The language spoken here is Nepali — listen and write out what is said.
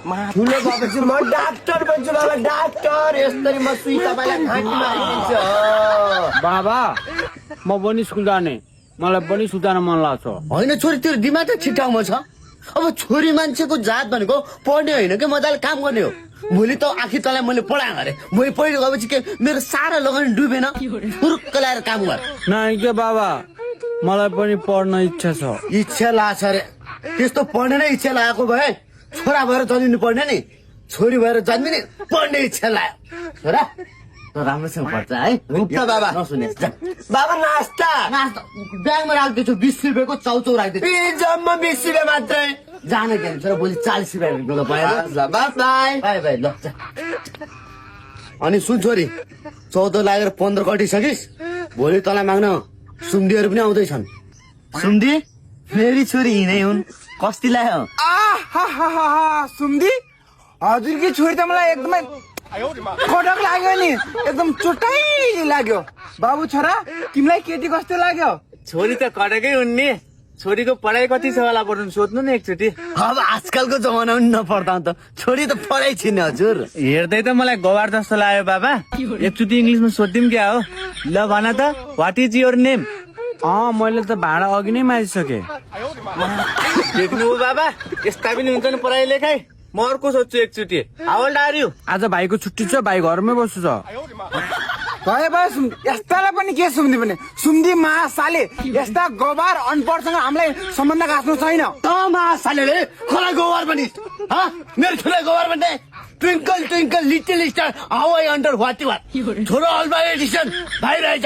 ठुलो भएपछि म डाक्टर बन्छु बाबा डाक्टर यसरी म सुई तपाईँलाई घाँटीमा हालिदिन्छु बाबा म पनि स्कुल जाने मलाई पनि सुताउन मन लाग्छ होइन छोरी तेरो दिमाग त ठिक ठाउँमा छ अब छोरी मान्छेको जात भनेको पढ्ने होइन कि मजाले काम गर्ने हो भोलि त आखिर तँलाई मैले पढाएँ अरे भोलि पढेर गएपछि के मेरो सारा लगन डुबेन फुरुक्क ल्याएर काम गर नाइ के बाबा मलाई पनि पढ्न इच्छा छ इच्छा लाग्छ अरे त्यस्तो पढ्ने नै इच्छा लागेको भए छोरा भएर जन्मिनु पर्ने नि छोरी भएर जन्मिने पढ्ने इच्छा लाग्यो छोरा त राम्रोसँग पढ्छ है हुन्छ बाबा नसुने बाबा नास्ता ब्यागमा राखिदिन्छु 20 रुपियाँको चाउचाउ राखिदिन्छु जम्मा 20 रुपियाँ मात्रै जाने के छोरा भोलि 40 रुपियाँ पाएँ बाई बाई ल अनि सुन छोरी 14 लागेर 15 कटिसकिस् भोलि तँलाई माग्न सुम्दीहरू पनि आउँदैछन् सुन्दी फेरि छोरी हिँडै हुन् कस्ती लाग्यो सुम्दी हजुरकी छोरी त मलाई एकदमै कटक लाग्यो नि एकदम चोटै लाग्यो बाबु छोरा तिमीलाई केटी कस्तो लाग्यो छोरी त कटकै हुन् नि छोरीको पढाइ कति छ होला पढ्नु सोध्नु न एकचोटि अब आजकलको जमाना पनि नपढ्दा त छोरी त पढाइ छिन् हजुर हेर्दै त मलाई गवार जस्तो लाग्यो बाबा एकचोटि इङ्ग्लिसमा सोधिदिउँ क्या हो ल भन त वाट इज योर नेम मैले त भाडा अघि नै मारिसकेँ देख्नु बाबा यस्ता पनि हुन्छ नि पढाइ लेखाइ म अर्को सोध्छु एकचोटि हाउ ओल्ड आर यु आज भाइको छुट्टी छ भाइ घरमै बस्छु छ भए भए यस्तालाई पनि के सुम्दी भने सुम्दी महासाले यस्ता गवार अनपढसँग हामीलाई सम्बन्ध गाँच्नु छैन त महासाले खोला गोबर पनि मेरो छोरा गोबर भन्ने twinkle twinkle little star how I wonder what छोरो अल्बा एडिसन भाइ रहेछ